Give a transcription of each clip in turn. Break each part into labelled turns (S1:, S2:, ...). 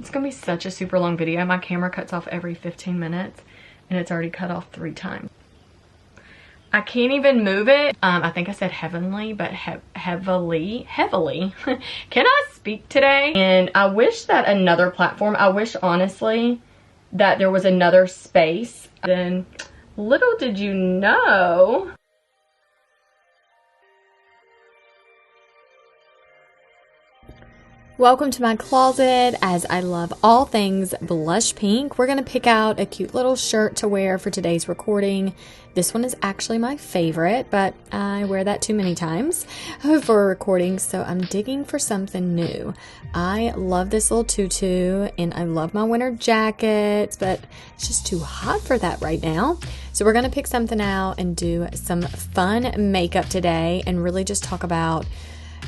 S1: It's gonna be such a super long video. My camera cuts off every 15 minutes and it's already cut off 3 times. I can't even move it. I think I said heavenly, but heavily. Can I speak today? And I wish that another platform, I wish honestly that there was another space. Then little did you know,
S2: welcome to my closet. As I love all things blush pink, we're going to pick out a cute little shirt to wear for today's recording. This one is actually my favorite, but I wear that too many times for recording, so I'm digging for something new. I love this little tutu, and I love my winter jackets, but it's just too hot for that right now. So we're going to pick something out and do some fun makeup today and really just talk about,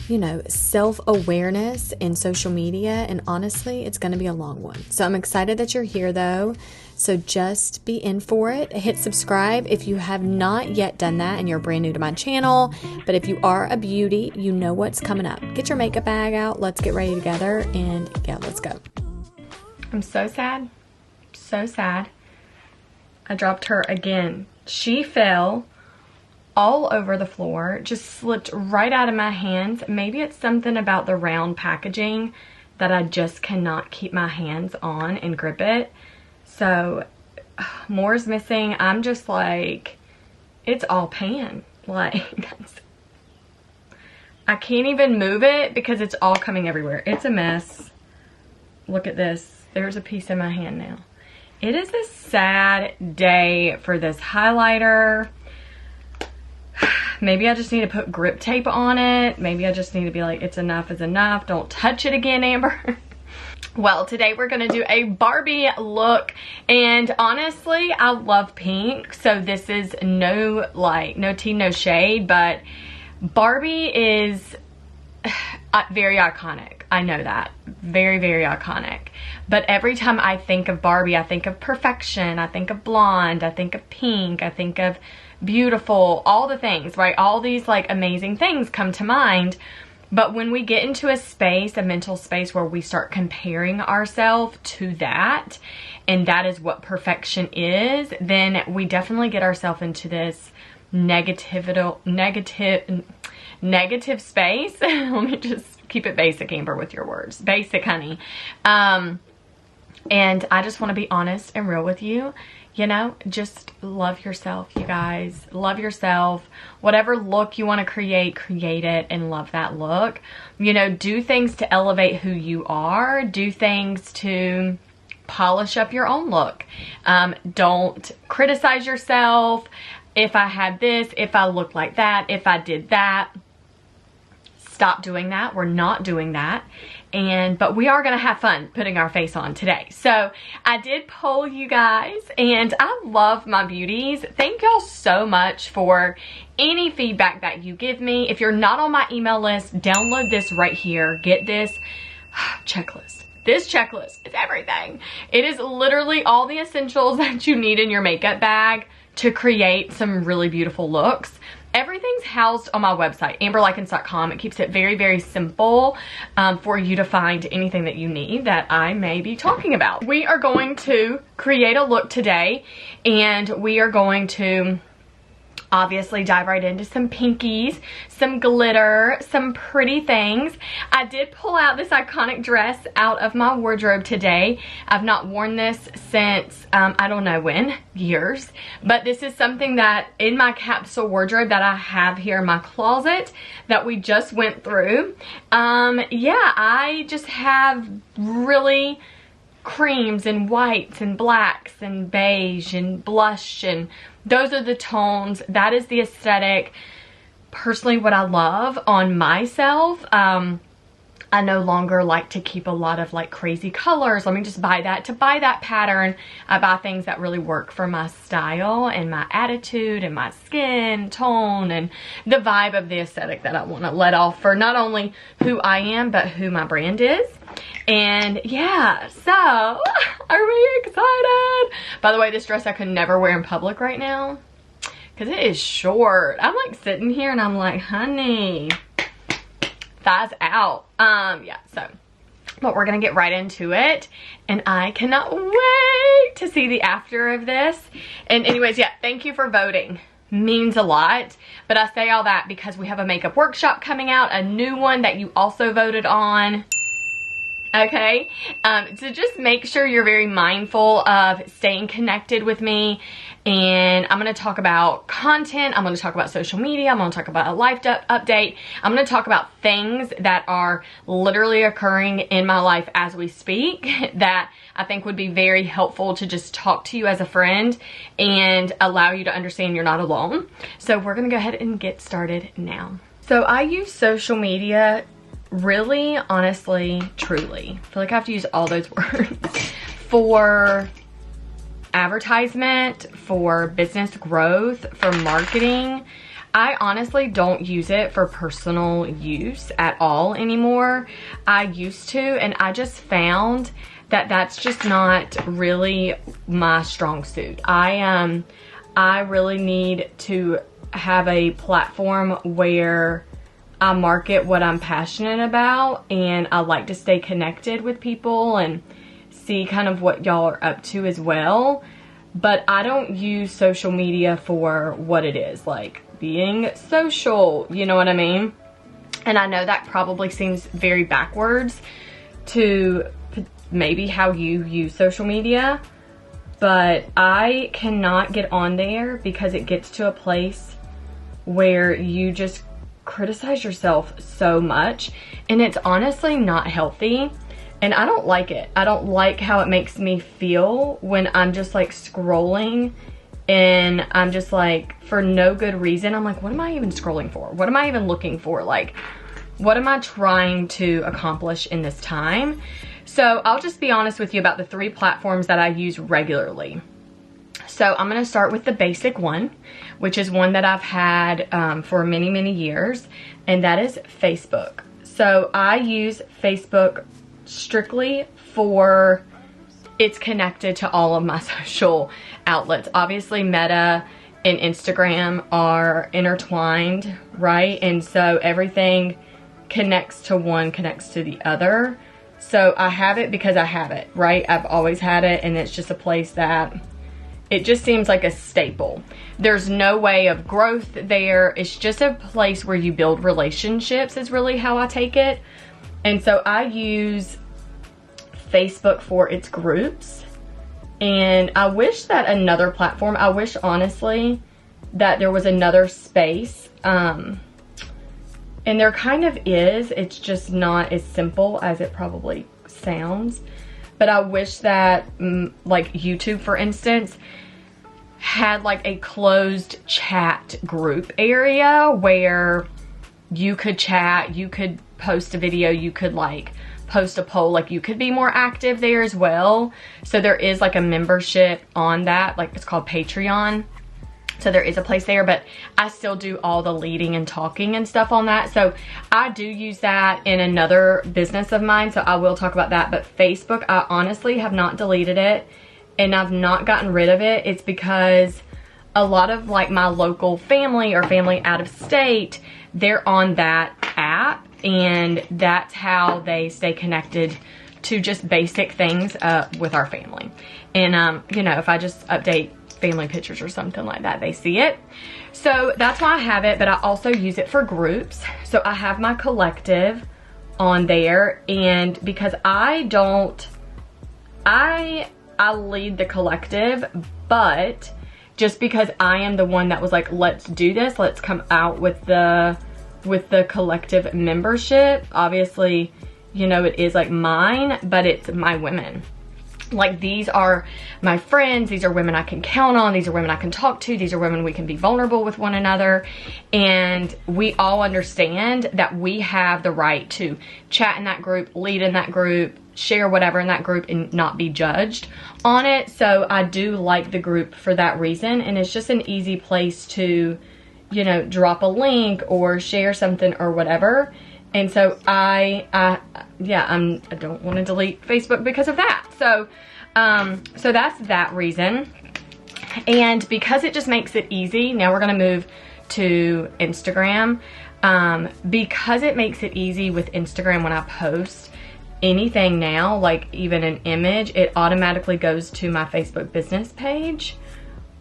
S2: you know, self-awareness in social media, and honestly, it's going to be a long one. So I'm excited that you're here though. So just be in for it. Hit subscribe if you have not yet done that and you're brand new to my channel. But if you are a beauty, you know what's coming up. Get your makeup bag out. Let's get ready together, and yeah, let's go.
S1: I'm so sad. So sad. I dropped her again. She fell all over the floor, just slipped right out of my hands. Maybe it's something about the round packaging that I just cannot keep my hands on and grip it. So more is missing. I'm just like, it's all pan. Like, I can't even move it because it's all coming everywhere. It's a mess. Look at this. There's a piece in my hand now. It is a sad day for this highlighter. Maybe I just need to put grip tape on it. Maybe I just need to be like, it's enough is enough. Don't touch it again, Amber. Well, today we're going to do a Barbie look, and honestly, I love pink, so this is no tea, no shade, but Barbie is very iconic. I know that. Very, very iconic. But every time I think of Barbie, I think of perfection, I think of blonde, I think of pink, I think of beautiful, all the things, right? All these like amazing things come to mind. But when we get into a space, a mental space where we start comparing ourselves to that, and that is what perfection is, then we definitely get ourselves into this negative space. Let me just keep it basic, Amber, with your words. Basic, honey. And I just want to be honest and real with you. You know, just love yourself, you guys. Love yourself. Whatever look you want to create, create it and love that look. You know, do things to elevate who you are. Do things to polish up your own look. Don't criticize yourself. If I had this, if I looked like that, if I did that. Stop doing that. We're not doing that. But we are going to have fun putting our face on today. So I did poll you guys, and I love my beauties. Thank y'all so much for any feedback that you give me. If you're not on my email list, download this right here. Get this checklist. This checklist is everything. It is literally all the essentials that you need in your makeup bag to create some really beautiful looks. Everything's housed on my website, amberlykins.com. It keeps it very, very simple for you to find anything that you need that I may be talking about. We are going to create a look today, and we are going to obviously dive right into some pinkies, some glitter, some pretty things. I did pull out this iconic dress out of my wardrobe today. I've not worn this since, I don't know when, years. But this is something that in my capsule wardrobe that I have here in my closet that we just went through. Yeah, I just have really creams and whites and blacks and beige and blush, and those are the tones. That is the aesthetic, personally, what I love on myself. I no longer like to keep a lot of like crazy colors. Let me just buy that. To buy that pattern, I buy things that really work for my style and my attitude and my skin tone and the vibe of the aesthetic that I want to let off for not only who I am, but who my brand is. And yeah, so are we excited? By the way, this dress I could never wear in public right now because it is short. I'm like sitting here and I'm like, honey, thighs out. Yeah, so But we're gonna get right into it, and I cannot wait to see the after of this. And anyways, yeah, thank you for voting. Means a lot. But I say all that because we have a makeup workshop coming out, a new one that you also voted on. Okay, so just make sure you're very mindful of staying connected with me. And I'm going to talk about content, I'm going to talk about social media, I'm going to talk about a life update, I'm going to talk about things that are literally occurring in my life as we speak that I think would be very helpful to just talk to you as a friend and allow you to understand you're not alone. So we're going to go ahead and get started now. So I use social media really, honestly, truly, I feel like I have to use all those words, for advertisement, for business growth, for marketing. I honestly don't use it for personal use at all anymore. I used to, and I just found that that's just not really my strong suit. I really need to have a platform where I market what I'm passionate about, and I like to stay connected with people and see kind of what y'all are up to as well. But I don't use social media for what it is, like being social, you know what I mean? And I know that probably seems very backwards to maybe how you use social media, but I cannot get on there because it gets to a place where you just criticize yourself so much, and it's honestly not healthy, and I don't like it. I don't like how it makes me feel when I'm just like scrolling and I'm just like, for no good reason, I'm like, what am I even scrolling for? What am I even looking for? Like, what am I trying to accomplish in this time? So I'll just be honest with you about the 3 platforms that I use regularly. So I'm going to start with the basic one, which is one that I've had for many, many years, and that is Facebook. So I use Facebook strictly for, it's connected to all of my social outlets. Obviously, Meta and Instagram are intertwined, right? And so everything connects to one, connects to the other. So I have it because I have it, right? I've always had it, and it's just a place that it just seems like a staple. There's no way of growth there. It's just a place where you build relationships is really how I take it. And so I use Facebook for its groups. And I wish that another platform, I wish honestly that there was another space. And there kind of is. It's just not as simple as it probably sounds. But I wish that, like YouTube, for instance, had like a closed chat group area where you could chat, you could post a video, you could like post a poll, like you could be more active there as well. So there is like a membership on that, like it's called Patreon. So there is a place there, but I still do all the leading and talking and stuff on that. So I do use that in another business of mine, so I will talk about that. But Facebook, I honestly have not deleted it, and I've not gotten rid of it. It's because a lot of like my local family or family out of state, they're on that app, and that's how they stay connected to just basic things with our family. And you know, if I just update family pictures or something like that, they see it. So that's why I have it, but I also use it for groups. So I have my collective on there, and because I lead the collective, but just because I am the one that was like, let's do this, let's come out with the collective membership. Obviously, you know, it is like mine, but it's my women. Like, these are my friends, these are women I can count on, these are women I can talk to, these are women we can be vulnerable with one another, and we all understand that we have the right to chat in that group, lead in that group, share whatever in that group, and not be judged on it. So I do like the group for that reason, and it's just an easy place to, you know, drop a link or share something or whatever. And so I don't want to delete Facebook because of that. So, so that's that reason. And because it just makes it easy, now we're going to move to Instagram. Because it makes it easy with Instagram when I post, anything now, like even an image, it automatically goes to my Facebook business page,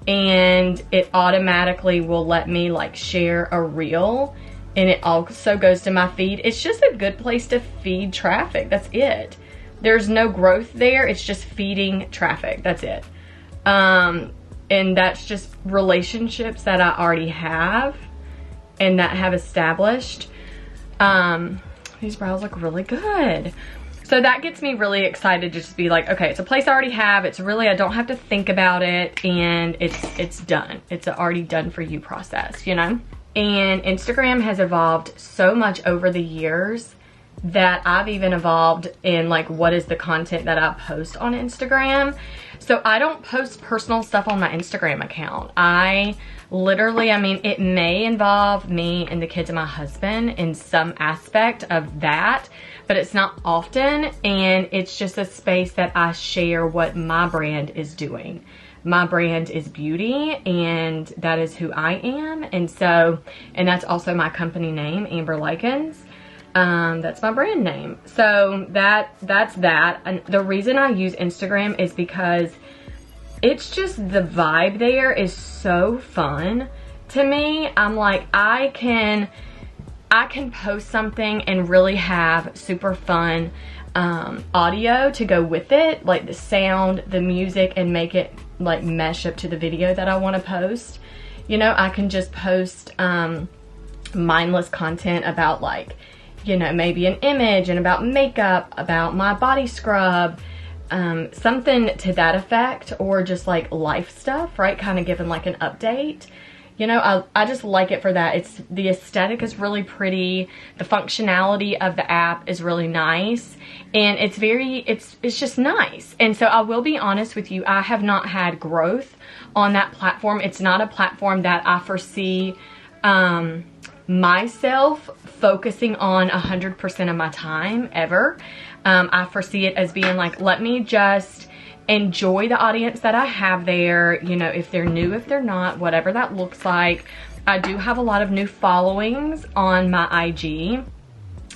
S1: and it automatically will let me like share a reel, and it also goes to my feed. It's just a good place to feed traffic. That's it. There's no growth there. It's just feeding traffic. That's it. And that's just relationships that I already have and that have established. These brows look really good. So that gets me really excited to just be like, okay, it's a place I already have. It's really, I don't have to think about it, and it's done. It's an already done for you process, you know? And Instagram has evolved so much over the years that I've even evolved in like what is the content that I post on Instagram. So I don't post personal stuff on my Instagram account. I literally, I mean, it may involve me and the kids and my husband in some aspect of that, but it's not often, and it's just a space that I share what my brand is doing. My brand is beauty, and that is who I am. And so, and that's also my company name, Amber Lykins. That's my brand name. So that's that. And the reason I use Instagram is because it's just the vibe there is so fun to me. I'm like, I can post something and really have super fun audio to go with it, like the sound, the music, and make it like mesh up to the video that I want to post. You know, I can just post mindless content about like, you know, maybe an image and about makeup, about my body scrub, something to that effect, or just like life stuff, right? Kind of giving like an update. You know, I just like it for that. It's, the aesthetic is really pretty. The functionality of the app is really nice, and it's very, it's just nice. And so I will be honest with you, I have not had growth on that platform. It's not a platform that I foresee myself focusing on 100% of my time ever. I foresee it as being like, let me just enjoy the audience that I have there, you know, if they're new, if they're not, whatever that looks like. I do have a lot of new followings on my IG,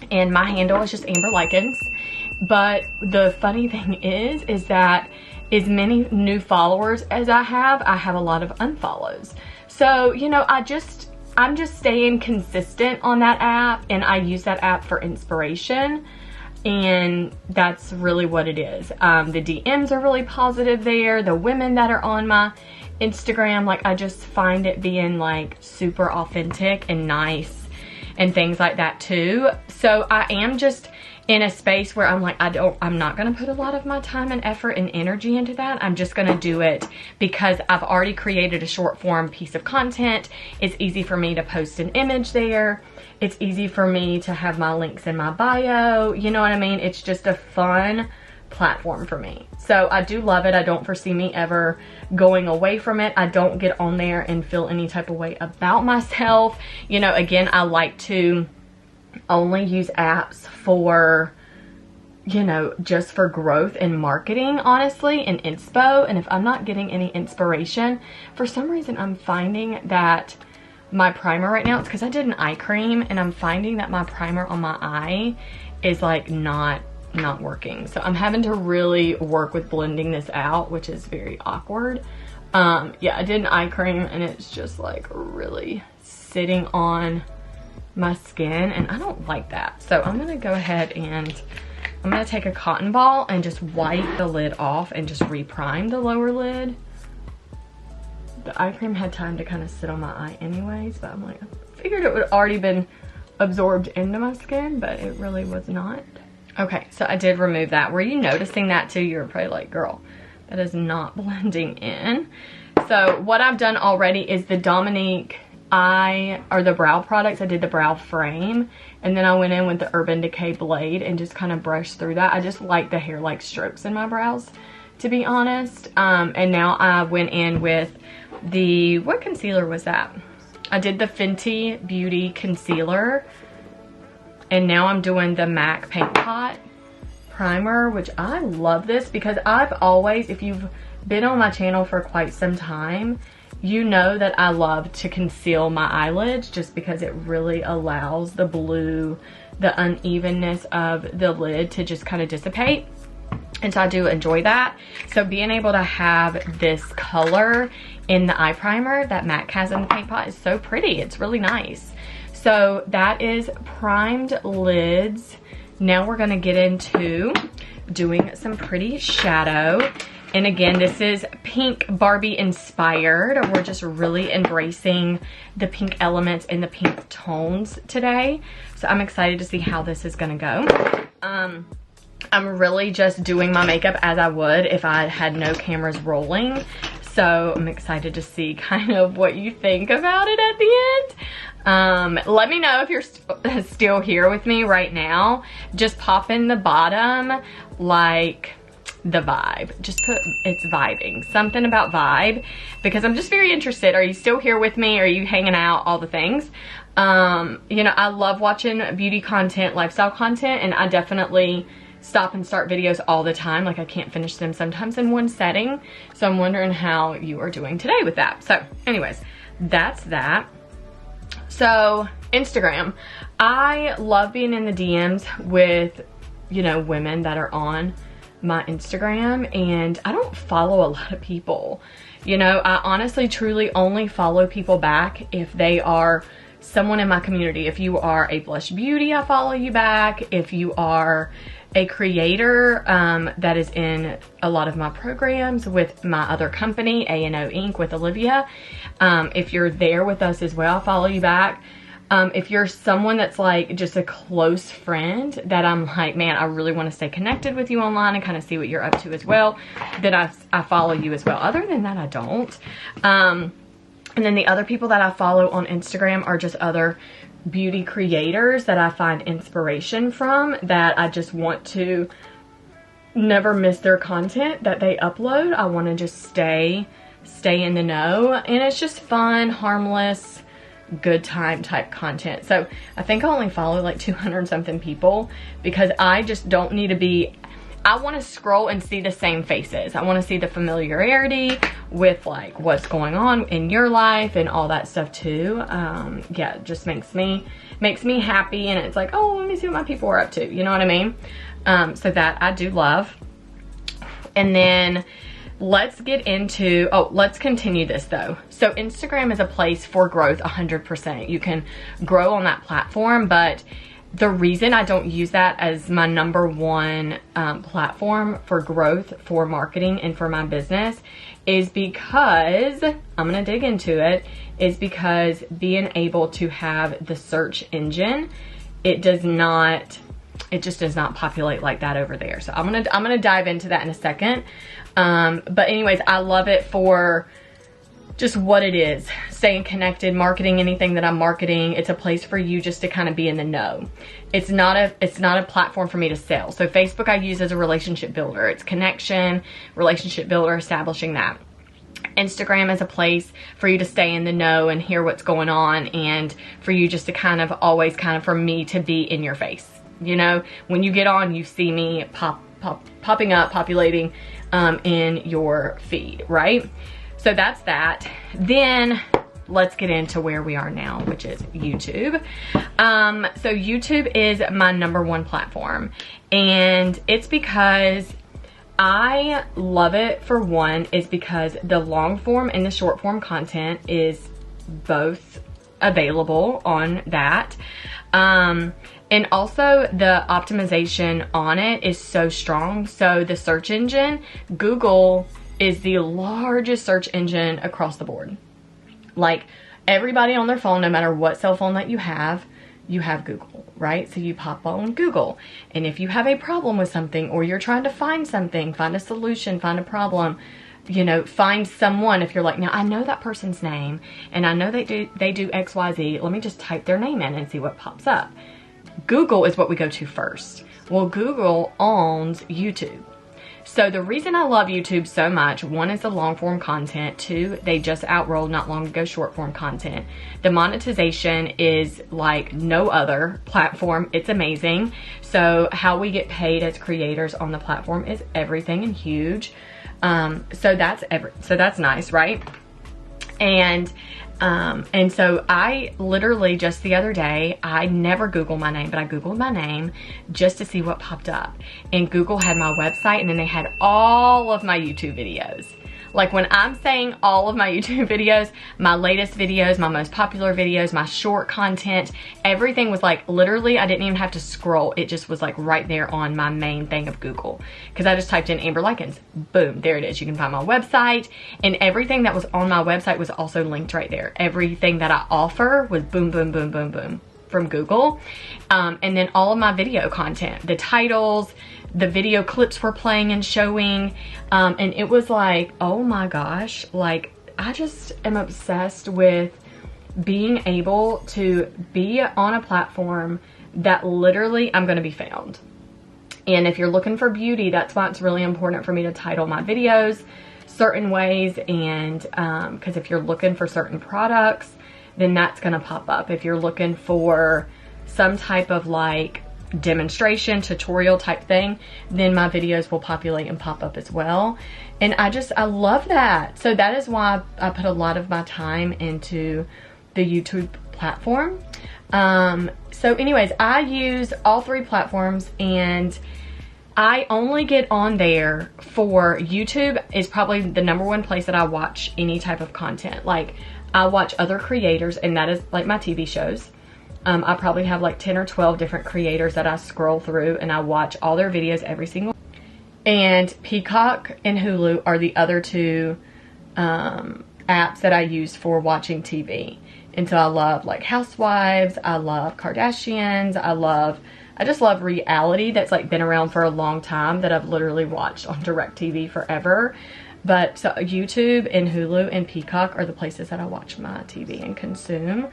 S1: and my handle is just Amber Lykins. But the funny thing is that as many new followers as I have a lot of unfollows. So, you know, I'm just staying consistent on that app, and I use that app for inspiration. And that's really what it is. The DMs are really positive there. The women that are on my Instagram, like, I just find it being like super authentic and nice and things like that too. So I am just in a space where I'm like, I'm not gonna put a lot of my time and effort and energy into that. I'm just gonna do it because I've already created a short form piece of content. It's easy for me to post an image there. It's easy for me to have my links in my bio. You know what I mean? It's just a fun platform for me. So I do love it. I don't foresee me ever going away from it. I don't get on there and feel any type of way about myself. You know, again, I like to only use apps for, you know, just for growth and marketing, honestly, and inspo. And if I'm not getting any inspiration, for some reason I'm finding that my primer right now, it's because I did an eye cream, and I'm finding that my primer on my eye is like not working. So I'm having to really work with blending this out, which is very awkward. Yeah, I did an eye cream, and it's just like really sitting on my skin, and I don't like that. So I'm gonna go ahead and I'm gonna take a cotton ball and just wipe the lid off and just reprime the lower lid. The eye cream had time to kind of sit on my eye anyways, but I'm like, I figured it would already been absorbed into my skin, but it really was not. Okay, so I did remove that. Were you noticing that too? You were probably like, girl, that is not blending in. So what I've done already is the Dominique the brow products. I did the brow frame, and then I went in with the Urban Decay blade and just kind of brushed through that. I just like the hair-like strokes in my brows, to be honest. And now I went in with the, what concealer was that? I did the Fenty Beauty concealer, and now I'm doing the MAC Paint Pot primer, which I love this because I've always, if you've been on my channel for quite some time, you know that I love to conceal my eyelids just because it really allows the the unevenness of the lid to just kind of dissipate. And so I do enjoy that. So being able to have this color in the eye primer that MAC has in the paint pot is so pretty. It's really nice. So that is primed lids. Now we're gonna get into doing some pretty shadow. And again, this is pink Barbie inspired. We're just really embracing the pink elements and the pink tones today. So I'm excited to see how this is gonna go. I'm really just doing my makeup as I would if I had no cameras rolling. So I'm excited to see kind of what you think about it at the end. Let me know if you're still here with me right now. Just pop in the bottom, like, the vibe. Just put it's vibing, something about vibe, because I'm just very interested. Are you still here with me? Are you hanging out? All the things. You know, I love watching beauty content, lifestyle content, and I definitely stop and start videos all the time. Like, I can't finish them sometimes in one setting. So I'm wondering how you are doing today with that. So anyways, that's that. So Instagram, I love being in the DMs with, you know, women that are on my Instagram, and I don't follow a lot of people. You know, I honestly truly only follow people back if they are someone in my community. If you are a Blush Beauty, I follow you back. If you are a creator that is in a lot of my programs with my other company, A&O Inc. with Olivia, if you're there with us as well, I follow you back. If you're someone that's like just a close friend that I'm like, man, I really want to stay connected with you online and kind of see what you're up to as well, then I follow you as well. Other than that, I don't. And then the other people that I follow on Instagram are just other beauty creators that I find inspiration from, that I just want to never miss their content that they upload. I want to just stay in the know, and it's just fun, harmless, good time type content. So I think I only follow like 200 something people, because I just don't need to be, I want to scroll and see the same faces. I want to see the familiarity with like what's going on in your life and all that stuff too. Yeah, it just makes me happy, and it's like, oh, let me see what my people are up to. You know what I mean? So that I do love. And then let's get into, let's continue this though. So Instagram is a place for growth 100%. You can grow on that platform, but the reason I don't use that as my number one platform for growth, for marketing, and for my business is because, I'm gonna dig into it, is because being able to have the search engine, it just does not populate like that over there. So I'm gonna dive into that in a second. But anyways, I love it for just what it is, staying connected, marketing anything that I'm marketing. It's a place for you just to kind of be in the know. It's not a platform for me to sell. So Facebook I use as a relationship builder. It's connection, relationship builder, establishing that. Instagram is a place for you to stay in the know and hear what's going on, and for you just to kind of always kind of, for me to be in your face. You know, when you get on, you see me popping up, populating in your feed, right? So that's that. Then let's get into where we are now, which is YouTube. So YouTube is my number one platform, and it's because I love it. For one, is because the long form and the short form content is both available on that. And also the optimization on it is so strong. So the search engine, Google is the largest search engine across the board. Like, everybody on their phone, no matter what cell phone that you have Google, right? So you pop on Google, and if you have a problem with something, or you're trying to find something, find a solution, find a problem, you know, find someone, if you're like, now I know that person's name and I know they do XYZ, let me just type their name in and see what pops up. Google is what we go to first. Well, Google owns YouTube. So the reason I love YouTube so much, one is the long form content, two, they just outrolled not long ago short form content. The monetization is like no other platform. It's amazing. So how we get paid as creators on the platform is everything and huge. So that's nice, right? And so I literally just the other day, I never Google my name, but I Googled my name just to see what popped up. And Google had my website, and then they had all of my YouTube videos. Like, when I'm saying all of my YouTube videos, my latest videos, my most popular videos, my short content, everything was like, literally, I didn't even have to scroll. It just was like right there on my main thing of Google. Because I just typed in Amber Lykins. Boom, there it is. You can find my website. And everything that was on my website was also linked right there. Everything that I offer was boom, boom, boom, boom, boom from Google. And then all of my video content, the titles, the video clips were playing and showing, and it was like, oh my gosh, like, I just am obsessed with being able to be on a platform that literally I'm going to be found. And if you're looking for beauty, that's why it's really important for me to title my videos certain ways, and because if you're looking for certain products, then that's going to pop up. If you're looking for some type of like demonstration, tutorial type thing, then my videos will populate and pop up as well. And I love that. So that is why I put a lot of my time into the YouTube platform. So anyways, I use all three platforms, and I only get on there for YouTube. Is probably the #1 place that I watch any type of content. Like, I watch other creators, and that is like my TV shows. I probably have like 10 or 12 different creators that I scroll through, and I watch all their videos every single. And Peacock and Hulu are the other two apps that I use for watching TV. And so I love like Housewives, I love Kardashians, I just love reality that's like been around for a long time that I've literally watched on DirecTV forever. But so YouTube and Hulu and Peacock are the places that I watch my TV and consume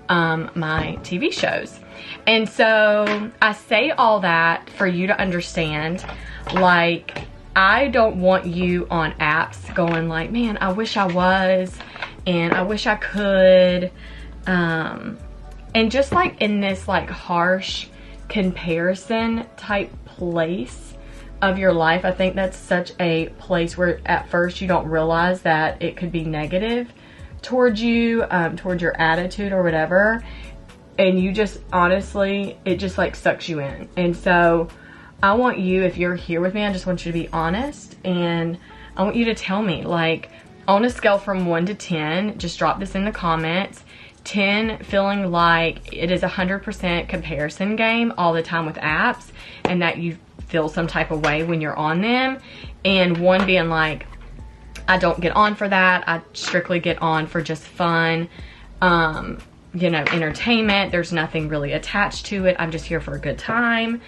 S1: my TV shows. And so I say all that for you to understand, like, I don't want you on apps going like, man, I wish I was, and I wish I could. And just like in this like harsh comparison type place of your life, I think that's such a place where at first you don't realize that it could be negative towards you, towards your attitude or whatever, and you just honestly, it just like sucks you in. And so I want you, if you're here with me, I just want you to be honest, and I want you to tell me, like, on a scale from 1 to 10, just drop this in the comments. 10 feeling like it is 100% comparison game all the time with apps, and that you feel some type of way when you're on them, and 1 being like, I don't get on for that. I strictly get on for just fun, you know, entertainment. There's nothing really attached to it. I'm just here for a good time.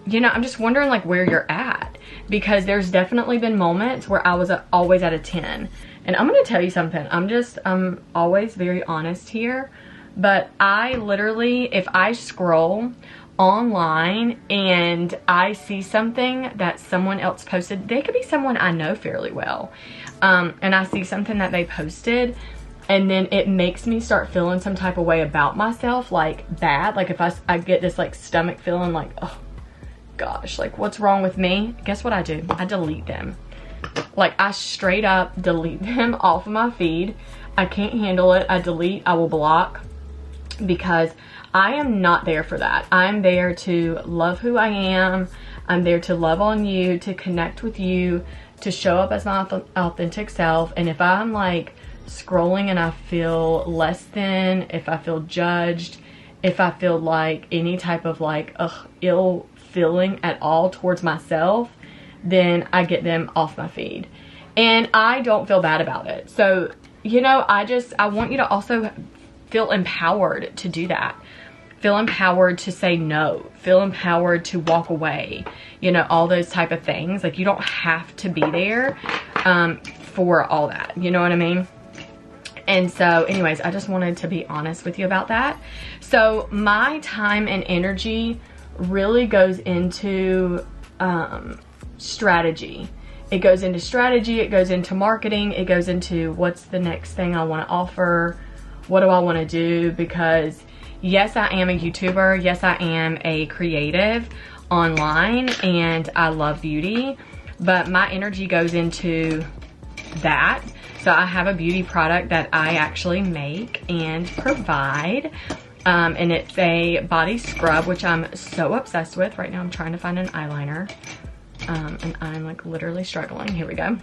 S1: You know, I'm just wondering like where you're at, because there's definitely been moments where I was always at a 10. And I'm going to tell you something. I'm always very honest here, but I literally, if I scroll online and I see something that someone else posted, they could be someone I know fairly well, and I see something that they posted, and then it makes me start feeling some type of way about myself, like bad, like if I get this like stomach feeling like, oh gosh, like what's wrong with me? Guess what I do? I delete them. Like, I straight up delete them off of my feed. I can't handle it. I delete, I will block, because I am not there for that. I'm there to love who I am. I'm there to love on you, to connect with you, to show up as my authentic self. And if I'm like scrolling and I feel less than, if I feel judged, if I feel like any type of like ill feeling at all towards myself, then I get them off my feed. And I don't feel bad about it. So, you know, I want you to also feel empowered to do that. Feel empowered to say no. Feel empowered to walk away. You know, all those type of things. Like, you don't have to be there for all that. You know what I mean? And so, anyways, I just wanted to be honest with you about that. So, my time and energy really goes into strategy. It goes into strategy. It goes into marketing. It goes into what's the next thing I want to offer. What do I want to do? Because yes, I am a YouTuber. Yes, I am a creative online, and I love beauty, but my energy goes into that. So I have a beauty product that I actually make and provide. And it's a body scrub, which I'm so obsessed with. Right now I'm trying to find an eyeliner. And I'm like literally struggling. Here we go.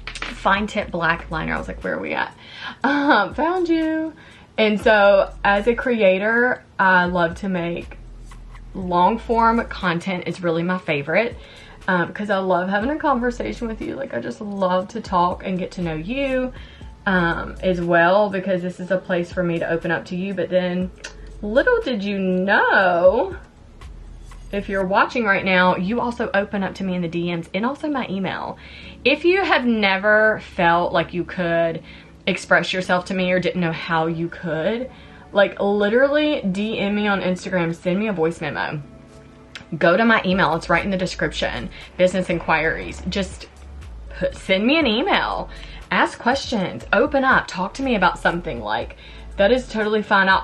S1: Fine tip black liner. I was like, where are we at? Found you. And so as a creator, I love to make long form content. Is really my favorite. Because I love having a conversation with you. Like, I just love to talk and get to know you as well, because this is a place for me to open up to you. But then, little did you know, if you're watching right now, you also open up to me in the DMs and also my email. If you have never felt like you could express yourself to me or didn't know how you could, like, literally DM me on Instagram, send me a voice memo. Go to my email, it's right in the description. Business inquiries. Just send me an email. Ask questions. Open up. Talk to me about something. Like, that is totally fine. I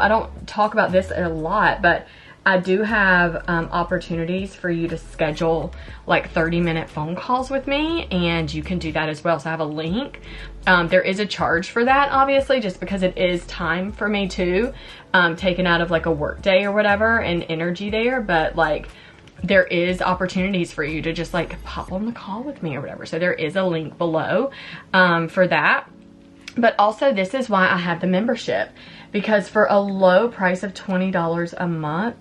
S1: don't talk about this a lot, but I do have opportunities for you to schedule like 30-minute phone calls with me, and you can do that as well. So I have a link. There is a charge for that, obviously, just because it is time for me too, taken out of like a work day or whatever and energy there. But like, there is opportunities for you to just like pop on the call with me or whatever. So there is a link below for that. But also, this is why I have the membership, because for a low price of $20 a month,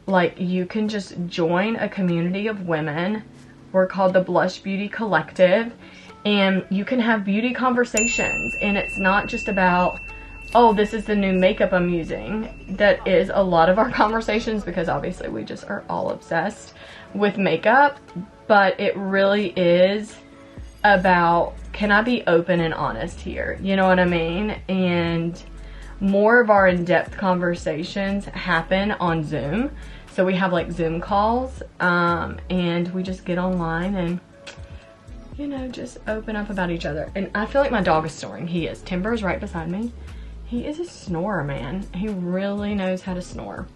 S1: like, you can just join a community of women. We're called the Blush Beauty Collective, and you can have beauty conversations. And it's not just about, oh, this is the new makeup I'm using. That is a lot of our conversations, because obviously we just are all obsessed with makeup. But it really is about, can I be open and honest here? You know what I mean? And more of our in-depth conversations happen on Zoom. So we have like Zoom calls, and we just get online and, you know, just open up about each other. And I feel like my dog is snoring. He is. Timber is right beside me. He is a snorer, man. He really knows how to snore.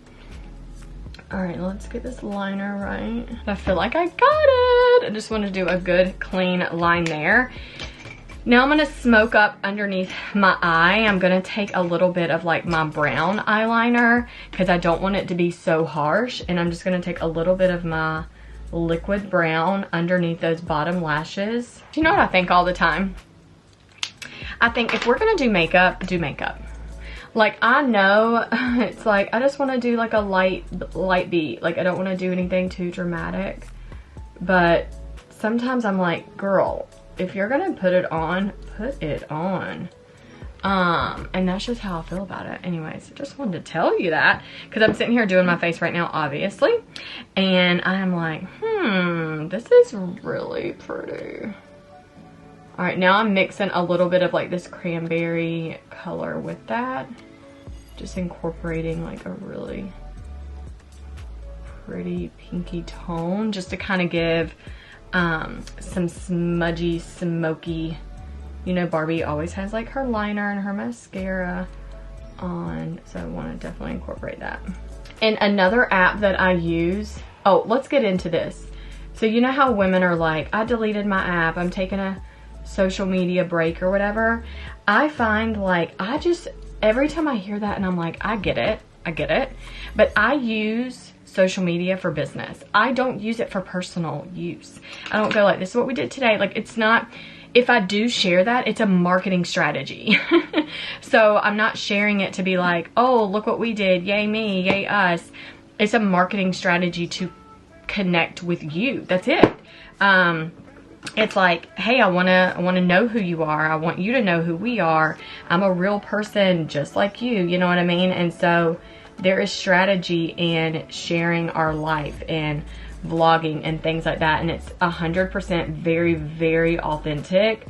S1: All right, let's get this liner right. I feel like I got it. I just want to do a good clean line there. Now I'm gonna smoke up underneath my eye. I'm gonna take a little bit of like my brown eyeliner, because I don't want it to be so harsh. And I'm just gonna take a little bit of my liquid brown underneath those bottom lashes. Do you know what I think all the time? I think if we're gonna do makeup, do makeup. Like, I know it's like, I just want to do like a light beat. Like, I don't want to do anything too dramatic. But sometimes I'm like, girl, if you're going to put it on, put it on. And that's just how I feel about it. Anyways, I just wanted to tell you that, because I'm sitting here doing my face right now, obviously. And I'm like, this is really pretty. All right, now I'm mixing a little bit of like this cranberry color with that. Just incorporating like a really pretty pinky tone, just to kind of give some smudgy, smoky, you know, Barbie always has like her liner and her mascara on, so I want to definitely incorporate that. And another app that I use, oh, let's get into this. So you know how women are like, I deleted my app, I'm taking a social media break or whatever. I find like, every time I hear that and I'm like, I get it, but I use social media for business. I don't use it for personal use. I don't go like, this is what we did today. Like, it's not, if I do share that, it's a marketing strategy. So I'm not sharing it to be like, oh, look what we did, yay me, yay us. It's a marketing strategy to connect with you. That's it. It's like, hey, I want to know who you are. I want you to know who we are. I'm a real person just like you. You know what I mean? And so there is strategy in sharing our life and vlogging and things like that. And it's 100% very, very authentic.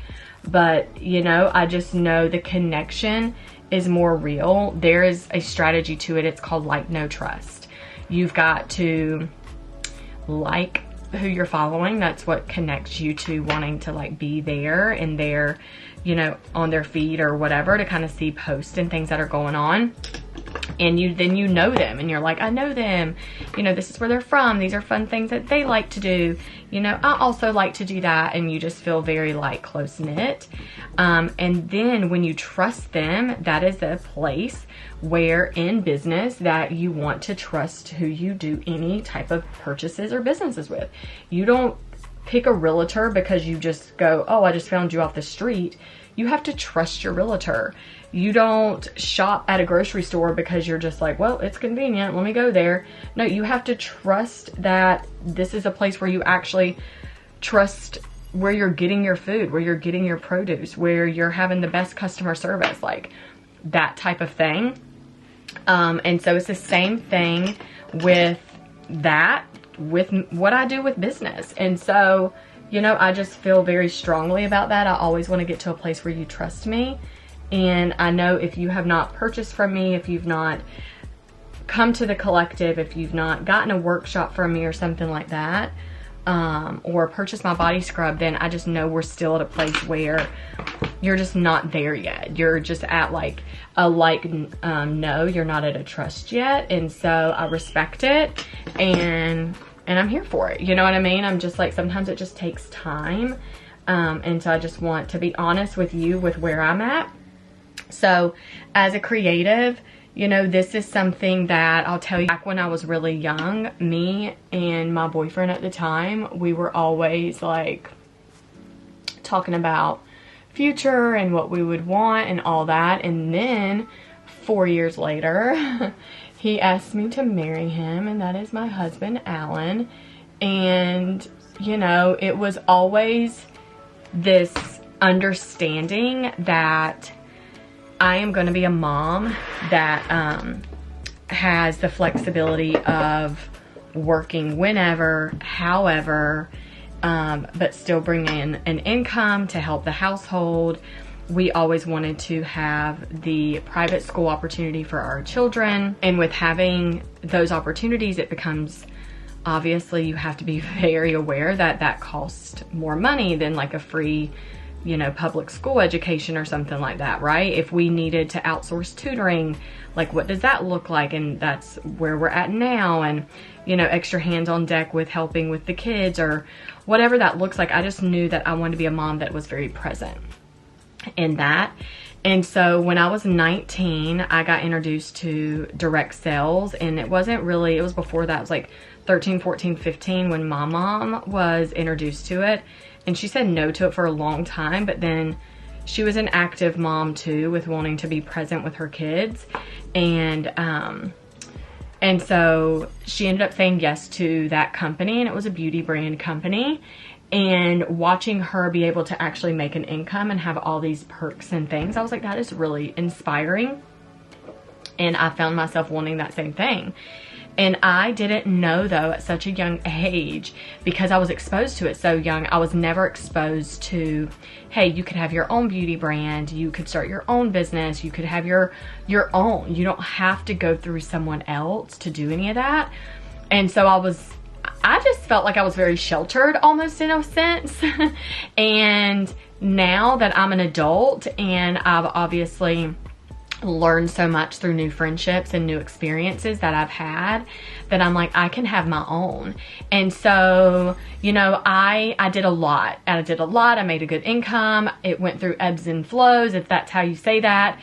S1: But, you know, I just know the connection is more real. There is a strategy to it. It's called like, no trust. You've got to like who you're following. That's what connects you to wanting to like be there and their, you know, on their feed or whatever, to kind of see posts and things that are going on. And then you know them and you're like, I know them, you know, this is where they're from, these are fun things that they like to do, you know, I also like to do that, and you just feel very like close-knit. And then when you trust them, that is a place where in business that you want to trust who you do any type of purchases or businesses with. You don't pick a realtor because you just go, oh, I just found you off the street. You have to trust your realtor. You don't shop at a grocery store because you're just like, well, it's convenient, let me go there. No, you have to trust that this is a place where you actually trust where you're getting your food, where you're getting your produce, where you're having the best customer service, like that type of thing. And so it's the same thing with that, with what I do with business. And so, you know, I just feel very strongly about that. I always want to get to a place where you trust me. And I know if you have not purchased from me, if you've not come to the collective, if you've not gotten a workshop from me or something like that, or purchased my body scrub, then I just know we're still at a place where you're just not there yet. You're just at like a no, you're not at a trust yet. And so I respect it, and I'm here for it. You know what I mean? I'm just like, sometimes it just takes time. And so I just want to be honest with you with where I'm at. So as a creative, you know, this is something that I'll tell you, back when I was really young, me and my boyfriend at the time, we were always like talking about future and what we would want and all that. And then 4 years later, he asked me to marry him, and that is my husband, Alan. And, you know, it was always this understanding that I am going to be a mom that has the flexibility of working whenever, however, but still bring in an income to help the household. We always wanted to have the private school opportunity for our children. And with having those opportunities, it becomes, obviously, you have to be very aware that that costs more money than like a free, you know, public school education or something like that, right? If we needed to outsource tutoring, like what does that look like? And that's where we're at now. And, you know, extra hands on deck with helping with the kids or whatever that looks like. I just knew that I wanted to be a mom that was very present in that. And so when I was 19, I got introduced to direct sales, and it wasn't really, it was before that. It was like 13, 14, 15 when my mom was introduced to it. And she said no to it for a long time, but then she was an active mom too, with wanting to be present with her kids. And so she ended up saying yes to that company, and it was a beauty brand company. And watching her be able to actually make an income and have all these perks and things, I was like, that is really inspiring. And I found myself wanting that same thing. And I didn't know, though, at such a young age, because I was exposed to it so young, I was never exposed to, hey, you could have your own beauty brand, you could start your own business, you could have your own. You don't have to go through someone else to do any of that. And so I just felt like I was very sheltered, almost, in a sense. And now that I'm an adult and I've obviously learned so much through new friendships and new experiences that I've had, that I'm like, I can have my own. And so, you know, I did a lot. I made a good income. It went through ebbs and flows, if that's how you say that.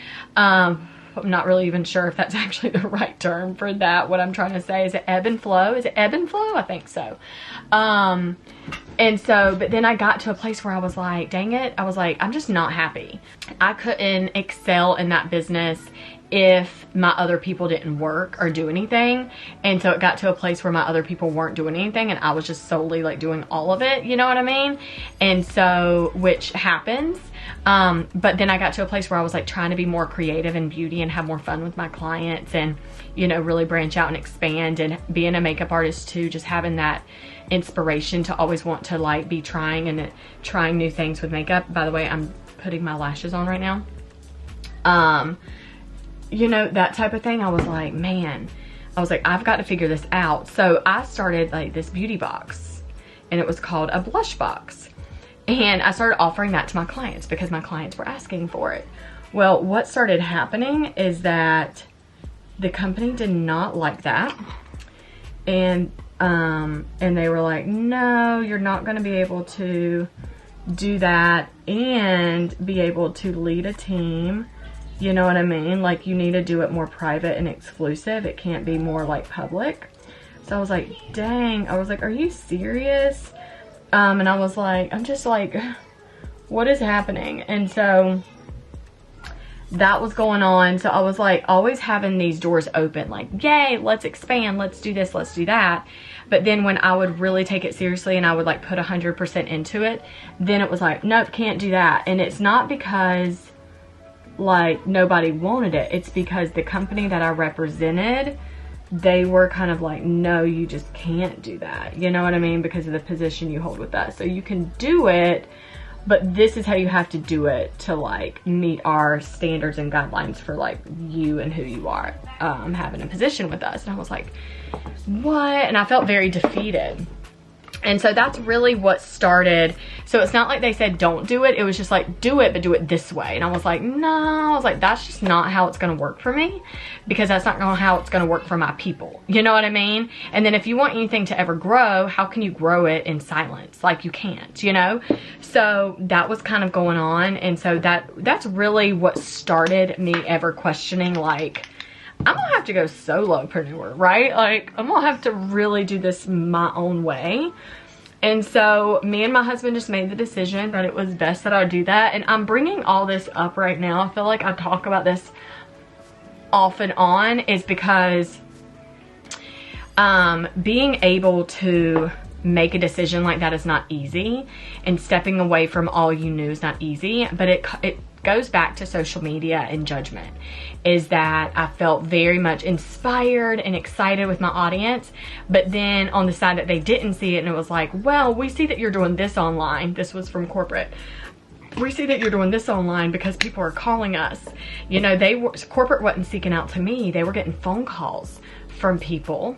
S1: I'm not really even sure if that's actually the right term for that. What I'm trying to say, is it ebb and flow? Is it ebb and flow? I think so. And so, but then I got to a place where I was like, dang it. I was like, I'm just not happy. I couldn't excel in that business if my other people didn't work or do anything. And so it got to a place where my other people weren't doing anything, and I was just solely like doing all of it, you know what I mean? And so, which happens. But then I got to a place where I was like trying to be more creative in beauty and have more fun with my clients, and, you know, really branch out and expand. And being a makeup artist too, just having that inspiration to always want to like be trying new things with makeup. By the way, I'm putting my lashes on right now. You know, that type of thing. I was like, man, I've got to figure this out. So I started like this beauty box, and it was called a blush box. And I started offering that to my clients because my clients were asking for it. Well, what started happening is that, the company did not like that. And they were like, no, you're not going to be able to do that and be able to lead a team. You know what I mean? Like, you need to do it more private and exclusive. It can't be more like public. So I was like, dang. I was like, are you serious? And I was like, I'm just like, what is happening? And so that was going on. So I was like always having these doors open, like, yay, let's expand, let's do this, let's do that. But then when I would really take it seriously and I would like put 100% into it, then it was like, nope, can't do that. And it's not because like nobody wanted it. It's because the company that I represented, they were kind of like, no, you just can't do that. You know what I mean? Because of the position you hold with us. So you can do it, but this is how you have to do it to like meet our standards and guidelines for like you and who you are having a position with us. And I was like, what? And I felt very defeated. And so that's really what started. So it's not like they said don't do it. It was just like, do it, but do it this way. And I was like, no. I was like, that's just not how it's going to work for me, because that's not how it's going to work for my people. You know what I mean? And then if you want anything to ever grow, how can you grow it in silence? Like, you can't, you know? So that was kind of going on. And so that's really what started me ever questioning, like, I'm gonna have to go solopreneur, right? Like, I'm gonna have to really do this my own way. And so me and my husband just made the decision that it was best that I do that. And I'm bringing all this up right now. I feel like I talk about this off and on is because being able to make a decision like that is not easy, and stepping away from all you knew is not easy. But it goes back to social media and judgment, is that I felt very much inspired and excited with my audience, but then on the side that they didn't see it, and it was like, well, we see that you're doing this online. This was from corporate. We see that you're doing this online because people are calling us. You know, corporate wasn't seeking out to me. They were getting phone calls from people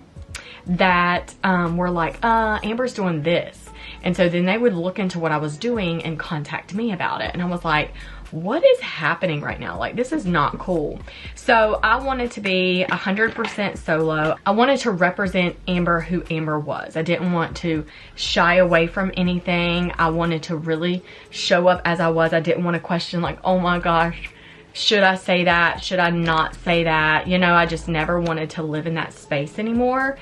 S1: that were like, Amber's doing this. And so then they would look into what I was doing and contact me about it. And I was like, what is happening right now? Like, this is not cool. So I wanted to be 100% solo. I wanted to represent Amber who Amber was. I didn't want to shy away from anything. I wanted to really show up as I was. I didn't want to question like, oh my gosh, should I say that? Should I not say that? You know, I just never wanted to live in that space anymore.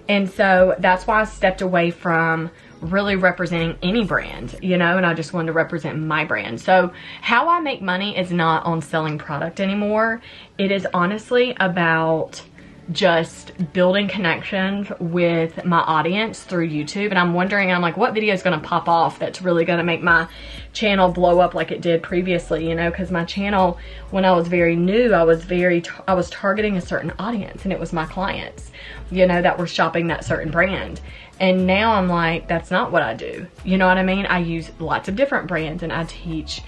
S1: And so that's why I stepped away from really representing any brand, you know, and I just wanted to represent my brand. So how I make money is not on selling product anymore. It is honestly about just building connections with my audience through YouTube. And I'm wondering, I'm like, what video is going to pop off that's really going to make my channel blow up like it did previously, you know, because my channel, when I was very new, I was targeting a certain audience, and it was my clients, you know, that were shopping that certain brand. And now I'm like, that's not what I do. You know what I mean? I use lots of different brands, and I teach,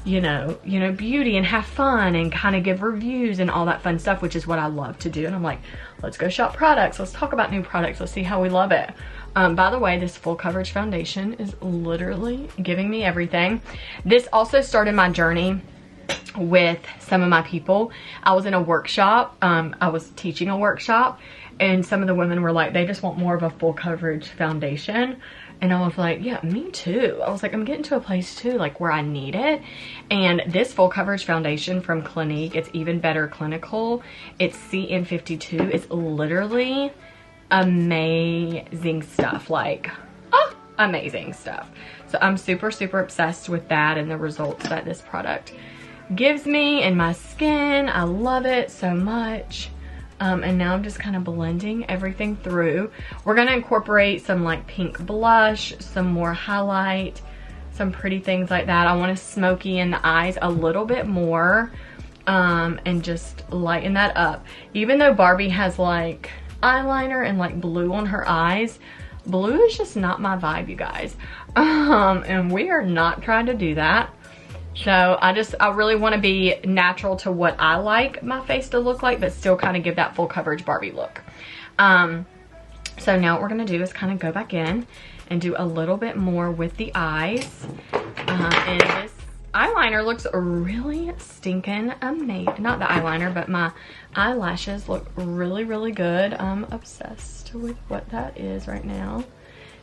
S1: you know, beauty and have fun and kind of give reviews and all that fun stuff, which is what I love to do. And I'm like, let's go shop products. Let's talk about new products. Let's see how we love it. By the way, this full coverage foundation is literally giving me everything. This also started my journey with some of my people. I was in a workshop. I was teaching a workshop, and some of the women were like, they just want more of a full coverage foundation. And I was like, yeah, me too. I was like, I'm getting to a place too, like, where I need it. And this full coverage foundation from Clinique, it's Even Better Clinical. It's CN52. It's literally amazing stuff. Like, amazing stuff. So I'm super, super obsessed with that and the results that this product gives me in my skin. I love it so much. And now I'm just kind of blending everything through. We're going to incorporate some like pink blush, some more highlight, some pretty things like that. I want to smoky in the eyes a little bit more, and just lighten that up. Even though Barbie has like eyeliner and like blue on her eyes, blue is just not my vibe, you guys. And we are not trying to do that. So I really want to be natural to what I like my face to look like, but still kind of give that full coverage Barbie look. So now what we're going to do is kind of go back in and do a little bit more with the eyes. And this eyeliner looks really stinking amazing. Not the eyeliner, but my eyelashes look really, really good. I'm obsessed with what that is right now.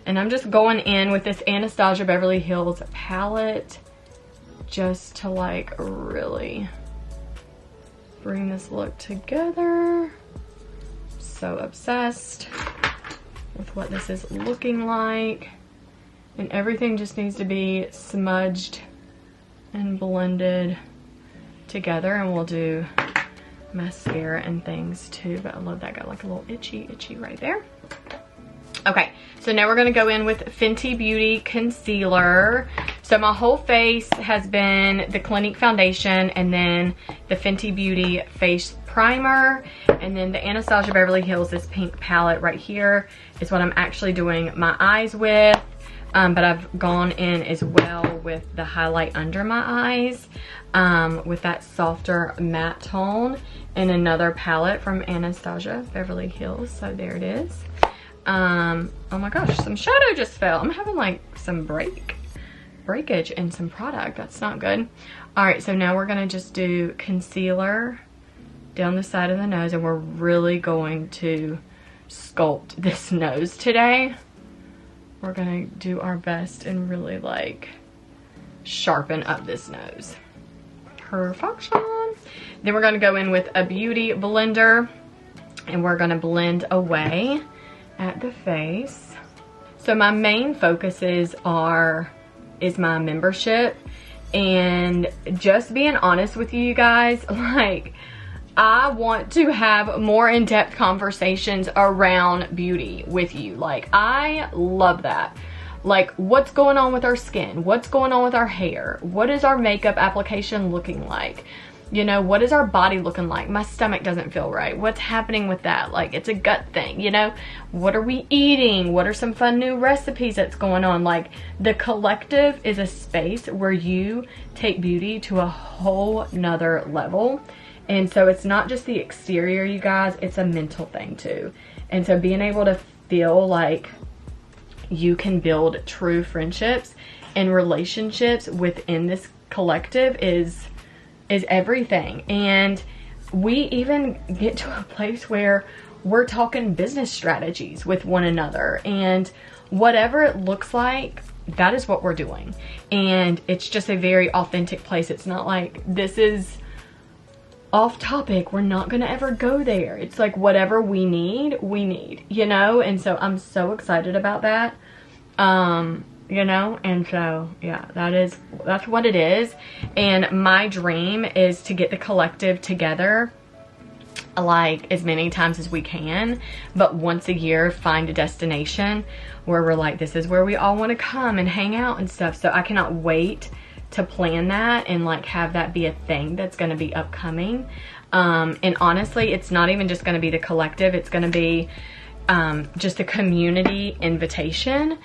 S1: And I'm just going in with this Anastasia Beverly Hills palette just to like really bring this look together. So obsessed with what this is looking like. And everything just needs to be smudged and blended together. And we'll do mascara and things too. But I love that. Got like a little itchy right there. Okay, so now we're going to go in with Fenty Beauty Concealer. So my whole face has been the Clinique foundation and then the Fenty Beauty face primer. And then the Anastasia Beverly Hills, this pink palette right here is what I'm actually doing my eyes with. But I've gone in as well with the highlight under my eyes with that softer matte tone and another palette from Anastasia Beverly Hills. So there it is. Oh my gosh, some shadow just fell. I'm having like some breakage in some product. That's not good. All right, so now we're gonna just do concealer down the side of the nose, and we're really going to sculpt this nose today. We're gonna do our best and really like sharpen up this nose. Perfection. Then we're gonna go in with a beauty blender and we're gonna blend away at the face. So my main focuses is my membership, and just being honest with you guys, like I want to have more in-depth conversations around beauty with you. Like, I love that. Like, what's going on with our skin? What's going on with our hair? What is our makeup application looking like? You know, what is our body looking like? My stomach doesn't feel right. What's happening with that? Like, it's a gut thing, you know? What are we eating? What are some fun new recipes that's going on? Like, the collective is a space where you take beauty to a whole nother level. And so it's not just the exterior, you guys, it's a mental thing too. And so being able to feel like you can build true friendships and relationships within this collective is everything. And we even get to a place where we're talking business strategies with one another, and whatever it looks like, that is what we're doing. And it's just a very authentic place. It's not like this is off topic, we're not gonna ever go there. It's like whatever we need, you know? And so I'm so excited about that. You know, and so yeah, that's what it is. And my dream is to get the collective together like as many times as we can, but once a year find a destination where we're like, this is where we all want to come and hang out and stuff. So I cannot wait to plan that and like have that be a thing that's going to be upcoming. And honestly, it's not even just going to be the collective, it's going to be just a community invitation.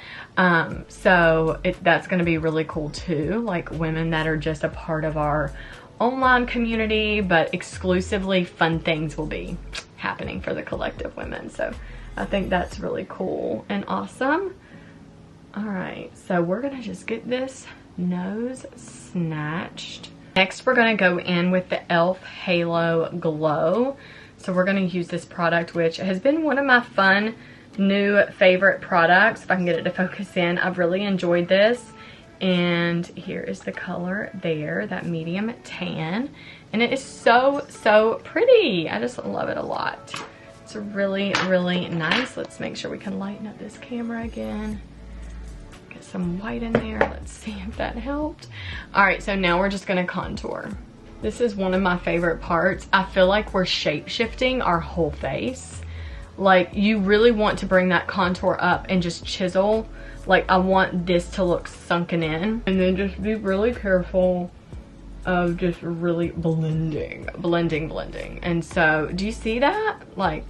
S1: So that's going to be really cool too, like women that are just a part of our online community, but exclusively fun things will be happening for the collective women. So I think that's really cool and awesome. All right, so we're gonna just get this nose snatched. Next, we're gonna go in with the e.l.f. Halo Glow. So we're gonna use this product, which has been one of my fun new favorite products. If I can get it to focus in, I've really enjoyed this. And here is the color there, that medium tan. And it is so, so pretty. I just love it a lot. It's really, really nice. Let's make sure we can lighten up this camera again. Get some white in there. Let's see if that helped. All right, so now we're just gonna contour. This is one of my favorite parts. I feel like we're shape-shifting our whole face. Like, you really want to bring that contour up and just chisel. Like, I want this to look sunken in. And then just be really careful of just really blending. And so, do you see that? Like,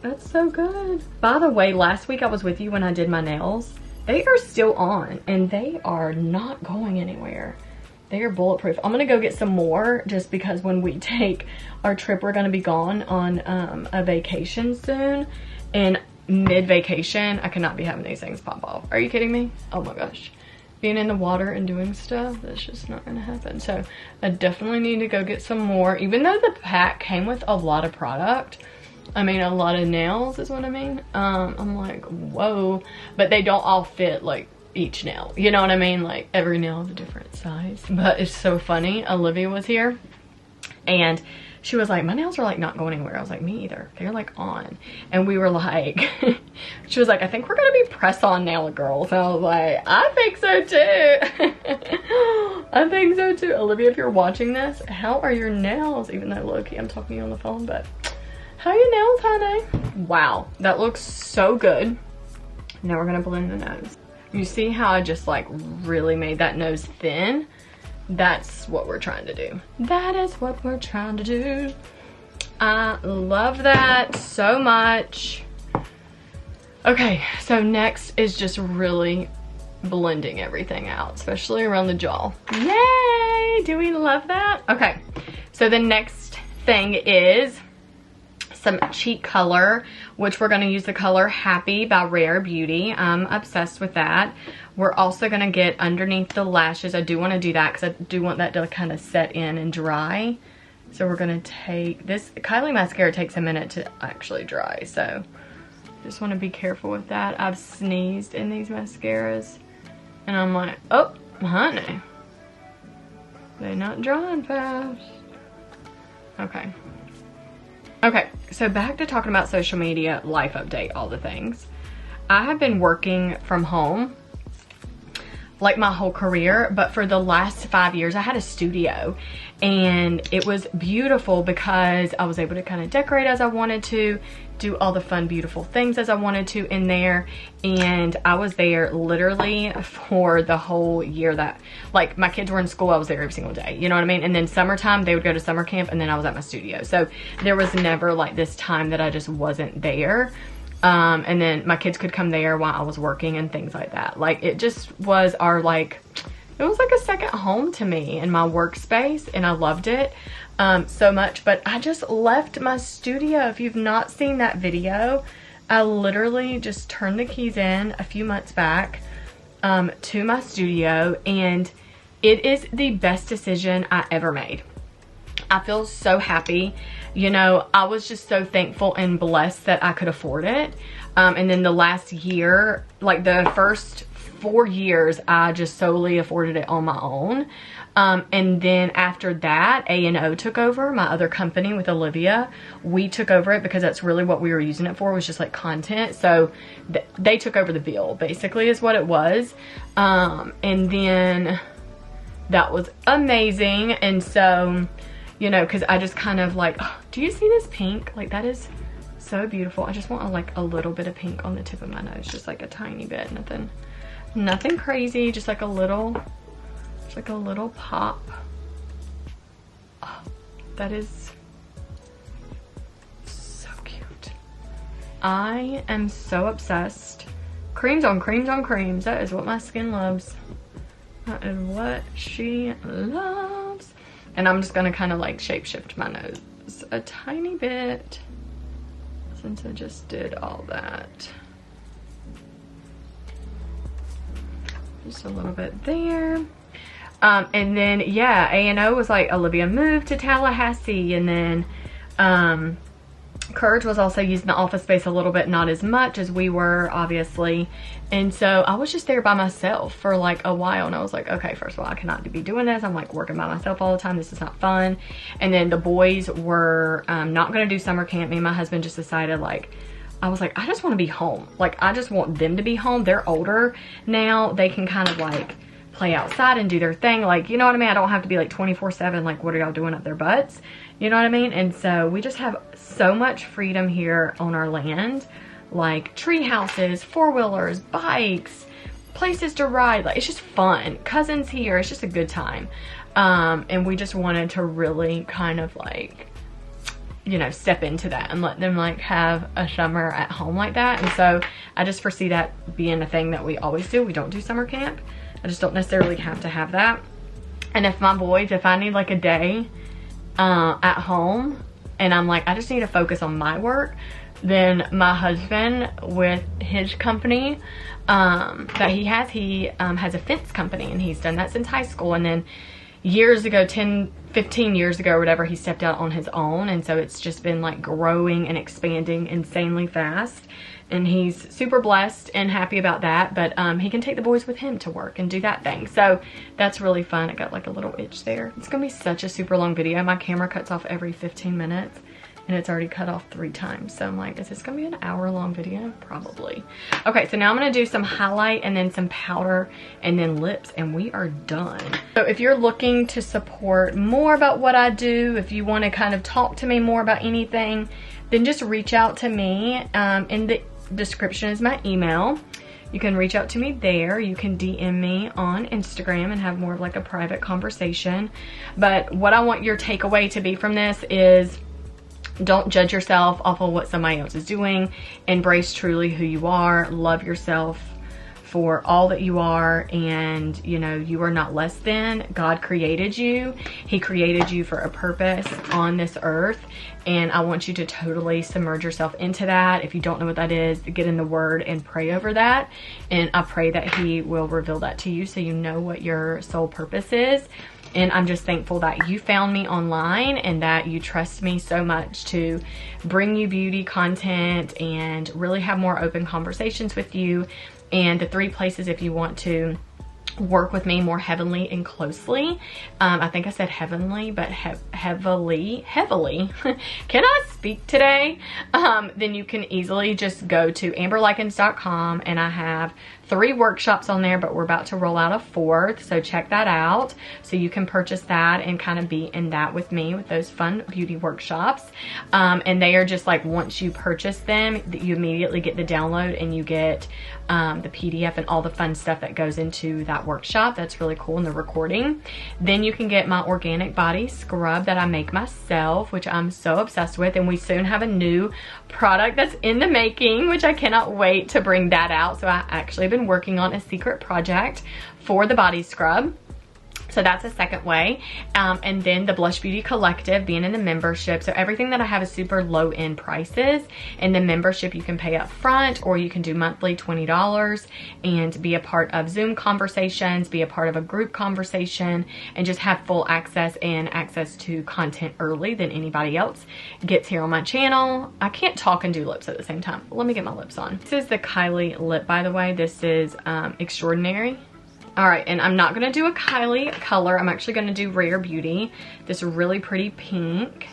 S1: that's so good. By the way, last week I was with you when I did my nails. They are still on and they are not going anywhere. They are bulletproof. I'm gonna go get some more just because when we take our trip, we're gonna be gone on a vacation soon. And mid-vacation, I cannot be having these things pop off. Are you kidding me? Oh my gosh. being in the water and doing stuff, that's just not gonna happen. So I definitely need to go get some more, even though the pack came with a lot of product. I mean, a lot of nails is what I mean. I'm like, whoa, but they don't all fit like each nail, you know what I mean? Like every nail is a different size. But it's so funny, Olivia was here and she was like, my nails are like not going anywhere. I was like, me either, they're like on. And we were like, she was like, I think we're gonna be press on nail girls. And I was like, I think so too. I think so too. Olivia, if you're watching this, how are your nails? Even though low-key I'm talking to you on the phone, but how are your nails, honey? Wow, that looks so good. Now we're gonna blend the nose. You see how I just like really made that nose thin? That's what we're trying to do. That is what we're trying to do. I love that so much. Okay, so next is just really blending everything out, especially around the jaw. Yay! Do we love that? Okay, so the next thing is some cheek color, which we're going to use the color Happy by Rare Beauty. I'm obsessed with that. We're also going to get underneath the lashes. I do want to do that because I do want that to kind of set in and dry. So we're going to take this. Kylie mascara takes a minute to actually dry, so just want to be careful with that. I've sneezed in these mascaras and I'm like, oh honey, they're not drying fast. Okay. Okay, so back to talking about social media, life update, all the things. I have been working from home like my whole career, but for the last 5 years I had a studio and it was beautiful because I was able to kind of decorate as I wanted to, do all the fun beautiful things as I wanted to in there. And I was there literally for the whole year that, like, my kids were in school, I was there every single day, you know what I mean? And then summertime they would go to summer camp and then I was at my studio. So there was never like this time that I just wasn't there. And then my kids could come there while I was working and things like that. Like, it just was our, like, it was like a second home to me in my workspace, and I loved it so much. But I just left my studio. If you've not seen that video, I literally just turned the keys in a few months back to my studio, and it is the best decision I ever made. I feel so happy. You know, I was just so thankful and blessed that I could afford it. And then the last year, like the first 4 years, I just solely afforded it on my own. And then after that, A&O took over, my other company with Olivia. We took over it because that's really what we were using it for, was just like content. So they took over the bill, basically, is what it was. And then that was amazing. And so, you know, because I just kind of like, oh, do you see this pink? Like, that is so beautiful. I just want like a little bit of pink on the tip of my nose, just like a tiny bit. Nothing crazy, just like a little, just like a little pop. Oh, that is so cute. I am so obsessed. Creams on creams on creams. That is what my skin loves. That is what she loves. And I'm just gonna kind of like shape shift my nose a tiny bit since I just did all that. Just a little bit there. And then, yeah, A&O was like, Olivia moved to Tallahassee, and then Courage was also using the office space a little bit, not as much as we were, obviously. And so I was just there by myself for like a while, and I was like, okay, first of all, I cannot be doing this. I'm like working by myself all the time. This is not fun. And then the boys were not going to do summer camp. Me and my husband just decided, like, I was like, I just want to be home. Like, I just want them to be home. They're older now. They can kind of like play outside and do their thing. Like, you know what I mean? I don't have to be like 24/7. Like, what are y'all doing up their butts? You know what I mean? And so we just have so much freedom here on our land. Like tree houses, four-wheelers, bikes, places to ride. Like, it's just fun. Cousins here. It's just a good time. And we just wanted to really kind of like, you know, step into that and let them like have a summer at home like that. And so I just foresee that being a thing that we always do. We don't do summer camp. I just don't necessarily have to have that. And if my boys, if I need like a day at home and I'm like, I just need to focus on my work, then my husband with his company that he has. He has a fence company, and he's done that since high school. And then years ago, 15 years ago or whatever, he stepped out on his own. And so it's just been like growing and expanding insanely fast. And he's super blessed and happy about that. But he can take the boys with him to work and do that thing. So that's really fun. I got like a little itch there. It's gonna be such a super long video. My camera cuts off every 15 minutes. And it's already cut off 3 times. So I'm like, is this gonna be an hour-long video? Probably. Okay, so now I'm gonna do some highlight and then some powder and then lips, and we are done. So if you're looking to support more about what I do, if you wanna kind of talk to me more about anything, then just reach out to me. In the description is my email. You can reach out to me there. You can DM me on Instagram and have more of like a private conversation. But what I want your takeaway to be from this is, don't judge yourself off of what somebody else is doing. Embrace truly who you are. Love yourself for all that you are. And you know, you are not less than. God created you. He created you for a purpose on this earth. And I want you to totally submerge yourself into that. If you don't know what that is, get in the Word and pray over that. And I pray that He will reveal that to you so you know what your soul purpose is. And I'm just thankful that you found me online and that you trust me so much to bring you beauty content and really have more open conversations with you. And the 3 places if you want to work with me more heavenly and closely. I think I said heavenly, but heavily. Can I speak today? Then you can easily just go to amberlykins.com, and I have 3 workshops on there, but we're about to roll out a 4th, so check that out. So you can purchase that and kind of be in that with me with those fun beauty workshops. And they are just like, once you purchase them, you immediately get the download and you get the PDF and all the fun stuff that goes into that workshop. That's really cool in the recording. Then you can get my organic body scrub that I make myself, which I'm so obsessed with. And we soon have a new product that's in the making, which I cannot wait to bring that out. So I actually have been working on a secret project for the body scrub. So that's a second way. And then the Blush Beauty Collective, being in the membership. So everything that I have is super low end prices. In the membership, you can pay up front, or you can do monthly $20 and be a part of Zoom conversations, be a part of a group conversation, and just have full access and access to content early than anybody else gets here on my channel. I can't talk and do lips at the same time. Let me get my lips on. This is the Kylie lip, by the way. This is Extraordinary. All right, and I'm not gonna do a Kylie color. I'm actually gonna do Rare Beauty, this really pretty pink.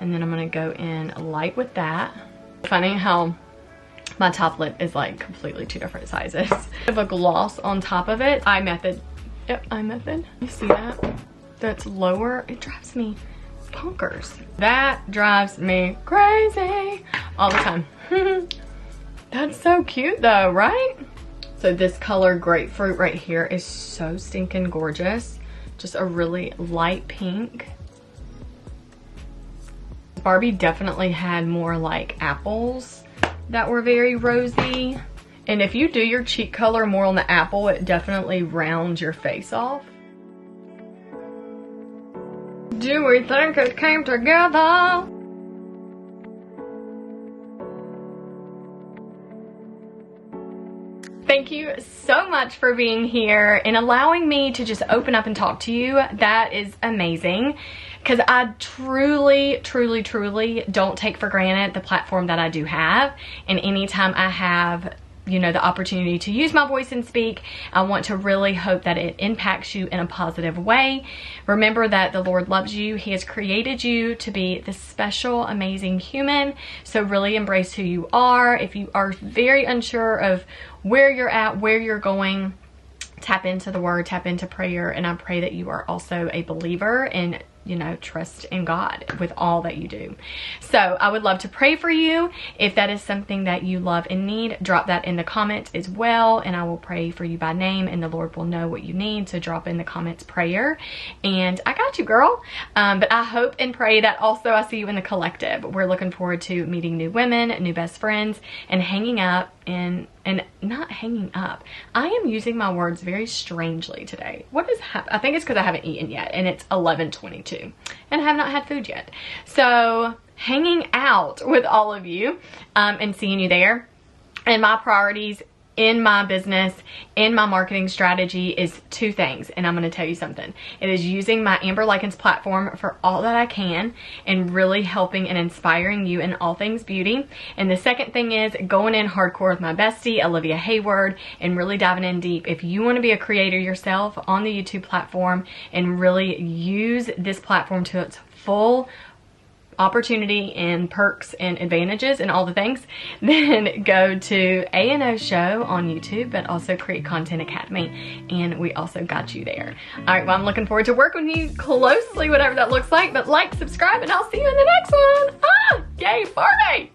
S1: And then I'm gonna go in light with that. Funny how my top lip is like completely 2 different sizes. I have a gloss on top of it. Eye Method. Yep, Eye Method. You see that? That's lower. It drives me bonkers. That drives me crazy all the time. That's so cute though, right? So this color Grapefruit right here is so stinking gorgeous. Just a really light pink. Barbie definitely had more like apples that were very rosy. And if you do your cheek color more on the apple, it definitely rounds your face off. Do we think it came together? Thank you so much for being here and allowing me to just open up and talk to you. That is amazing, because I truly don't take for granted the platform that I do have. And anytime I have, you know, the opportunity to use my voice and speak, I want to really hope that it impacts you in a positive way. Remember that the Lord loves you. He has created you to be this special, amazing human. So really embrace who you are. If you are very unsure of where you're at, where you're going, tap into the Word, tap into prayer. And I pray that you are also a believer and, you know, trust in God with all that you do. So I would love to pray for you. If that is something that you love and need, drop that in the comments as well, and I will pray for you by name, and the Lord will know what you need. So drop in the comments prayer, and I got you, girl. But I hope and pray that also I see you in the collective. We're looking forward to meeting new women, new best friends, and hanging up and not hanging up. I am using my words very strangely today. What is happening? I think it's because I haven't eaten yet, and it's 11:22 and I have not had food yet. So hanging out with all of you and seeing you there. And my priorities in my business, in my marketing strategy is two things, and I'm going to tell you something. It is using my Amber Lykins platform for all that I can and really helping and inspiring you in all things beauty. And the second thing is going in hardcore with my bestie, Olivia Hayward, and really diving in deep. If you want to be a creator yourself on the YouTube platform and really use this platform to its full opportunity and perks and advantages and all the things, then go to A&O Show on YouTube, but also Create Content Academy, and we also got you there. All right, well, I'm looking forward to working with you closely, whatever that looks like, but like, subscribe, and I'll see you in the next one. Yay, Barbie!